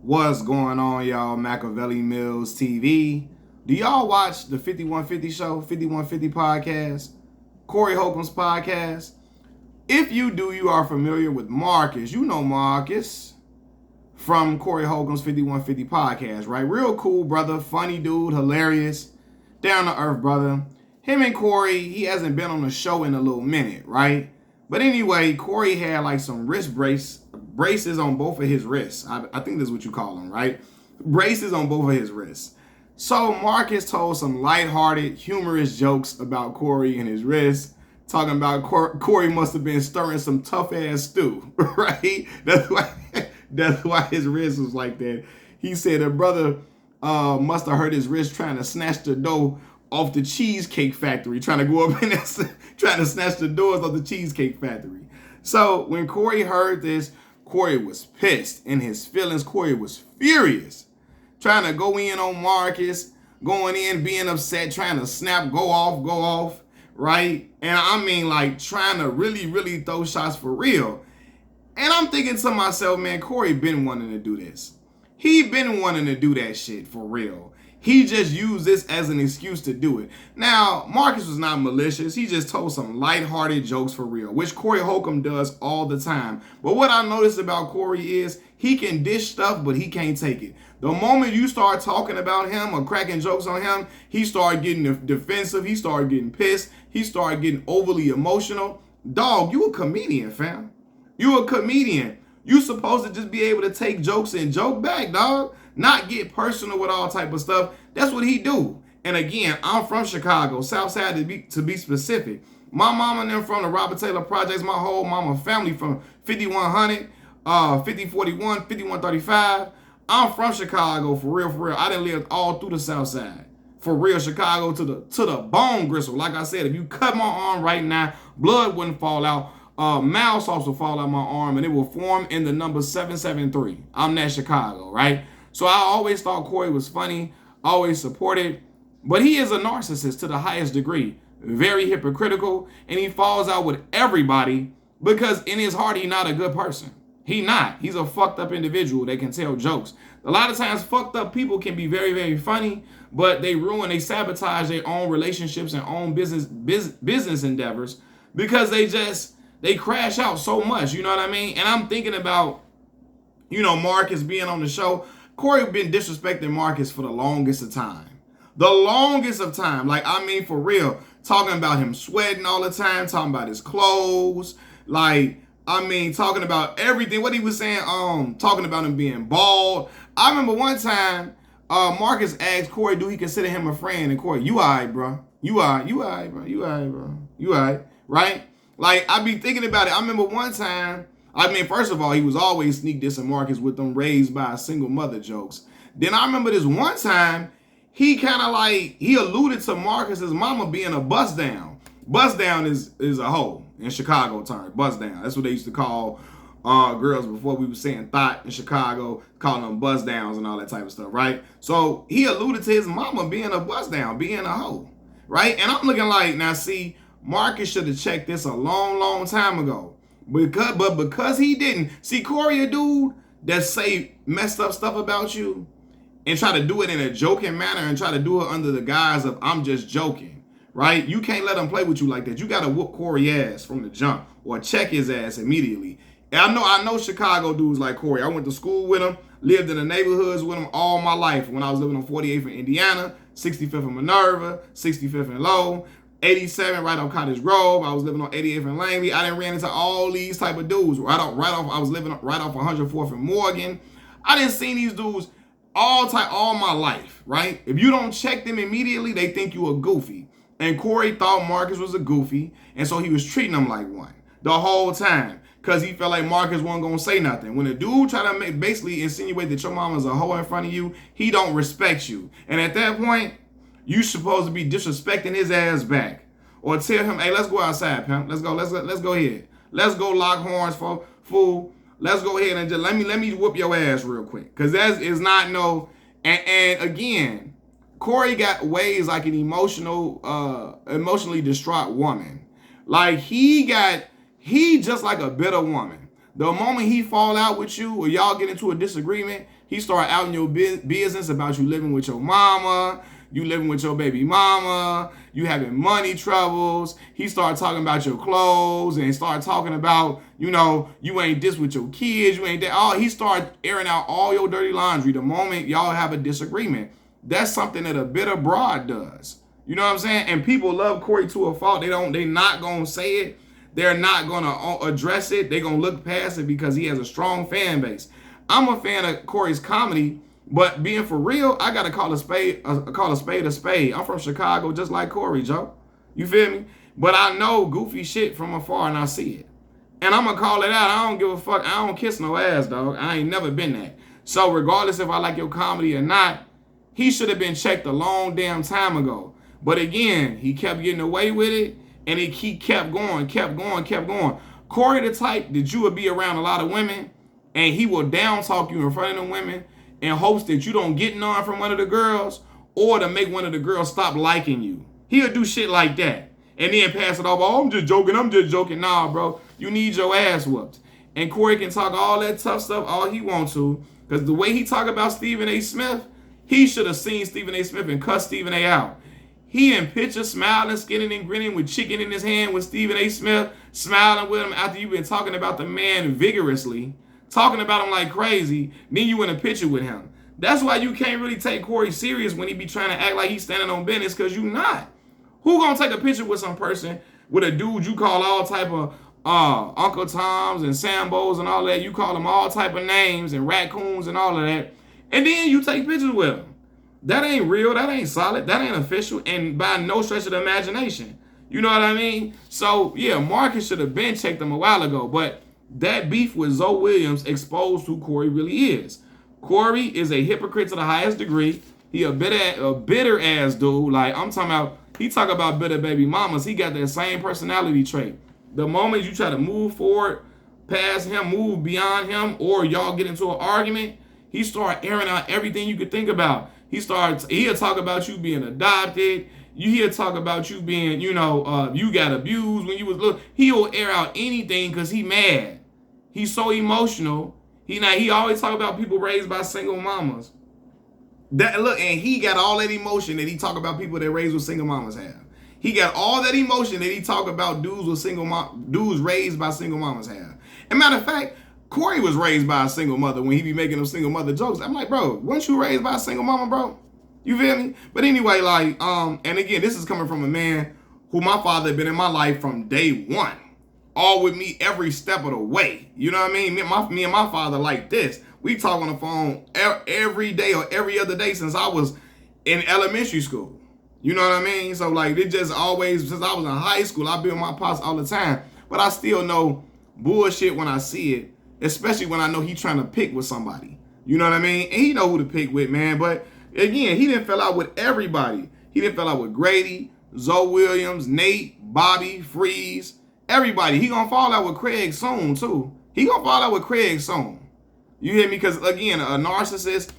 What's going on, y'all? Machiavelli Mills TV. Do y'all watch the 5150 show, 5150 podcast, Corey Holcomb's podcast? If you do, you are familiar with Marcus. You know Marcus from Corey Holcomb's 5150 podcast, right? Real cool brother, funny dude, hilarious, down to earth brother. Him and Corey, he hasn't been on the show in a little minute, right? But anyway, Corey had like some braces on both of his wrists. I think that's what you call them, right? Braces on both of his wrists. So Marcus told some lighthearted, humorous jokes about Corey and his wrists, talking about Corey must have been stirring some tough ass stew, right? That's why his wrist was like that. He said a brother must have hurt his wrist trying to snatch the dough off the Cheesecake Factory, trying to go up in there, trying to snatch the doors off the Cheesecake Factory. So when Corey heard this, Corey was pissed in his feelings. Corey was furious, trying to go in on Marcus, going in, being upset, trying to snap, go off, right? And I mean, like, trying to really throw shots for real. And I'm thinking to myself, man, Corey been wanting to do this. He been wanting to do that shit for real. He just used this as an excuse to do it. Now, Marcus was not malicious. He just told some lighthearted jokes for real, which Corey Holcomb does all the time. But what I noticed about Corey is he can dish stuff, but he can't take it. The moment you start talking about him or cracking jokes on him, he started getting defensive. He started getting pissed. He started getting overly emotional. Dog, you a comedian, fam. You a comedian. You supposed to just be able to take jokes and joke back, dog. Not get personal with all type of stuff. That's what he do. And again, I'm from Chicago, South Side to be specific. My mama and them from the Robert Taylor Projects. My whole mama family from 5100, 5041, 5135. I'm from Chicago for real. I done lived all through the South Side. For real, Chicago to the bone gristle. Like I said, if you cut my arm right now, blood wouldn't fall out. Mouse also fall out my arm and it will form in the number 773. I'm that Chicago, right? So I always thought Corey was funny, always supported, but he is a narcissist to the highest degree, very hypocritical, and he falls out with everybody because in his heart, he's not a good person. He not. He's a fucked up individual that can tell jokes. A lot of times fucked up people can be very funny, but they sabotage their own relationships and own business endeavors because they crash out so much, you know what I mean? And I'm thinking about, Marcus being on the show. Corey been disrespecting Marcus for the longest of time. The longest of time. Like, I mean, for real. Talking about him sweating all the time. Talking about his clothes. Like, I mean, talking about everything. What he was saying, talking about him being bald. I remember one time, Marcus asked Corey, do he consider him a friend? And Corey, you all right, bro. You all right, right? Like, I be thinking about it. I remember one time, first of all, he was always sneak dissing Marcus with them raised by a single mother jokes. Then I remember this one time, he kind of like, he alluded to Marcus's mama being a bust down. Bust down is a hoe in Chicago term. Bust down. That's what they used to call girls before we were saying thought in Chicago, calling them bust downs and all that type of stuff, right? So he alluded to his mama being a bust down, being a hoe, right? And I'm looking like, now see, Marcus should have checked this a long time ago. Because he didn't. See, Corey, a dude that say messed up stuff about you and try to do it in a joking manner and try to do it under the guise of I'm just joking, right? You can't let him play with you like that. You got to whoop Corey ass from the jump or check his ass immediately. And I know Chicago dudes like Corey. I went to school with him, lived in the neighborhoods with him all my life. When I was living on 48th in Indiana, 65th in Minerva, 65th in Lowell, 87 right off Cottage Grove. I was living on 88th and Langley. I didn't ran into all these type of dudes. I was living right off 104th and Morgan. I didn't see these dudes all my life, right? If you don't check them immediately, they think you a goofy. And Corey thought Marcus was a goofy, and so he was treating him like one the whole time because he felt like Marcus wasn't going to say nothing. When a dude try to basically insinuate that your mama's a hoe in front of you, he don't respect you. And at that point, you supposed to be disrespecting his ass back. Or tell him, hey, let's go outside, pimp. Let's go ahead. Let's go lock horns, fool. Let's go ahead and just let me whoop your ass real quick. Cause that is not no, and again, Corey got ways like an emotionally distraught woman. Like he just like a bitter woman. The moment he fall out with you or y'all get into a disagreement, he start out in your business about you living with your mama, you living with your baby mama, you having money troubles. He start talking about your clothes and start talking about, you ain't this with your kids, you ain't that. Oh, he start airing out all your dirty laundry the moment y'all have a disagreement. That's something that a bitter broad does. You know what I'm saying? And people love Corey to a fault. They not gonna say it. They're not gonna address it. They're gonna look past it because he has a strong fan base. I'm a fan of Corey's comedy, but being for real, I gotta call a spade a spade. I'm from Chicago, just like Corey, Joe. You feel me? But I know goofy shit from afar and I see it. And I'm gonna call it out. I don't give a fuck. I don't kiss no ass, dog. I ain't never been that. So regardless if I like your comedy or not, he should have been checked a long damn time ago. But again, he kept getting away with it, and he kept going. Corey the type that you would be around a lot of women, and he will down talk you in front of them women in hopes that you don't get none from one of the girls or to make one of the girls stop liking you. He'll do shit like that and then pass it off. Oh, I'm just joking. Nah, bro, you need your ass whooped. And Corey can talk all that tough stuff all he wants to, because the way he talk about Stephen A. Smith, he should have seen Stephen A. Smith and cussed Stephen A. out. He in pictures smiling, skinning and grinning with chicken in his hand with Stephen A. Smith, smiling with him after you've been talking about the man vigorously, talking about him like crazy, then you in a picture with him. That's why you can't really take Corey serious when he be trying to act like he's standing on business, because you not. Who gonna take a picture with some person, with a dude you call all type of Uncle Toms and Sambos and all that, you call them all type of names and raccoons and all of that, and then you take pictures with him? That ain't real, that ain't solid, that ain't official, and by no stretch of the imagination. You know what I mean? So, yeah, Marcus should have been checked him a while ago, but that beef with Zoe Williams exposed who Corey really is. Corey is a hypocrite to the highest degree. He a bitter ass dude. Like, I'm talking about, he talk about bitter baby mamas. He got that same personality trait. The moment you try to move forward, past him, move beyond him, or y'all get into an argument, he start airing out everything you could think about. He'll talk about you being adopted. He'll talk about you being, you got abused when you was little. He'll air out anything because he mad. He's so emotional. He always talk about people raised by single mamas. And he got all that emotion that he talk about people that raised with single mamas have. He got all that emotion that he talk about dudes raised by single mamas have. And matter of fact, Corey was raised by a single mother when he be making them single mother jokes. I'm like, bro, weren't you raised by a single mama, bro? You feel me? But anyway, and again, this is coming from a man who my father had been in my life from day one. All with me every step of the way. You know what I mean? Me and my father like this. We talk on the phone every day or every other day since I was in elementary school. You know what I mean? So it just always, since I was in high school, I've been with my pops all the time. But I still know bullshit when I see it. Especially when I know he trying to pick with somebody. You know what I mean? And he know who to pick with, man. But again, he didn't fell out with everybody. He didn't fell out with Grady, Zoe Williams, Nate, Bobby, Freeze, everybody. He gonna fall out with Craig soon, too. He gonna fall out with Craig soon. You hear me? Because again, a narcissist,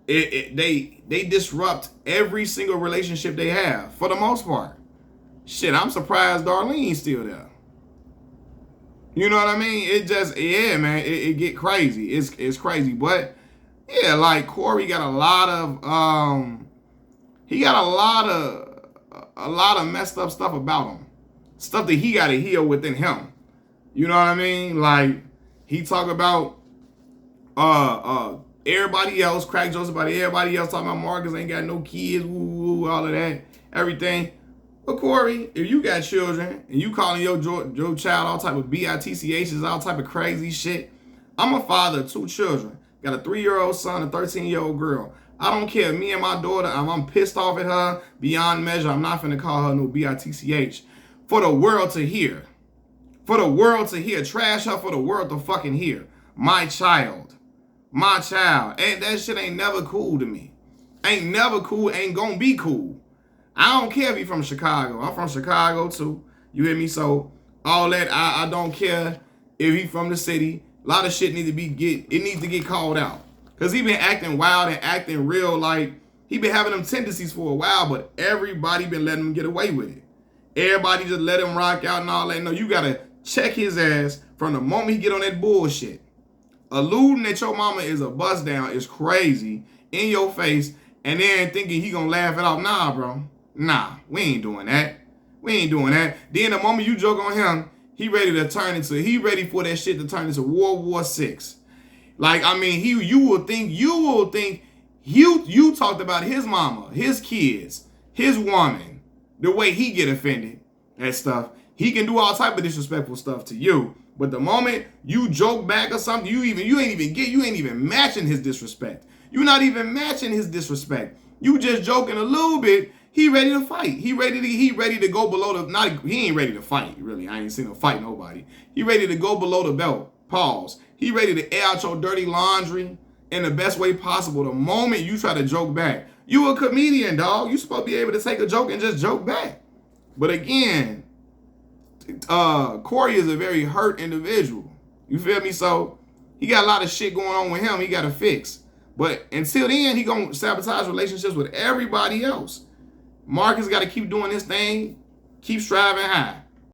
they disrupt every single relationship they have, for the most part. Shit, I'm surprised Darlene's still there. You know what I mean? It just, yeah, man, it get crazy. It's crazy. But yeah, Corey got a lot of messed up stuff about him. Stuff that he gotta heal within him. You know what I mean? He talk about everybody else, crack jokes about everybody else, talking about Marcus ain't got no kids, woo, all of that, everything. But Corey, if you got children and you calling your child all type of bitchs, all type of crazy shit, I'm a father of 2 children. Got a 3-year-old son, a 13-year-old girl. I don't care. Me and my daughter, I'm pissed off at her beyond measure. I'm not finna call her no bitch. For the world to hear. For the world to hear. Trash her for the world to fucking hear. My child. And that shit ain't never cool to me. Ain't never cool. Ain't gonna be cool. I don't care if he from Chicago. I'm from Chicago too. You hear me? So all that, I don't care if he from the city. A lot of shit needs to get called out. Cause he been acting wild and acting real he been having them tendencies for a while, but everybody been letting him get away with it. Everybody just let him rock out and all that. No, you gotta check his ass from the moment he get on that bullshit. Alluding that your mama is a bust down is crazy in your face, and then thinking he gonna laugh it off. Nah, bro. Nah, we ain't doing that. We ain't doing that. Then the moment you joke on him, he ready for that shit to turn into World War VI. Like, I mean, you will think you talked about his mama, his kids, his woman, the way he get offended at stuff. He can do all type of disrespectful stuff to you. But the moment you joke back or something, you ain't even matching his disrespect. You're not even matching his disrespect. You just joking a little bit. He ready to fight. He ready to go below the, he ain't ready to fight, really. I ain't seen him fight nobody. He ready to go below the belt. Pause. He ready to air out your dirty laundry in the best way possible. The moment you try to joke back, you a comedian, dog. You supposed to be able to take a joke and just joke back. But again, Corey is a very hurt individual. You feel me? So he got a lot of shit going on with him he got to fix. But until then, he gonna sabotage relationships with everybody else. Marcus got to keep doing his thing, keep striving high.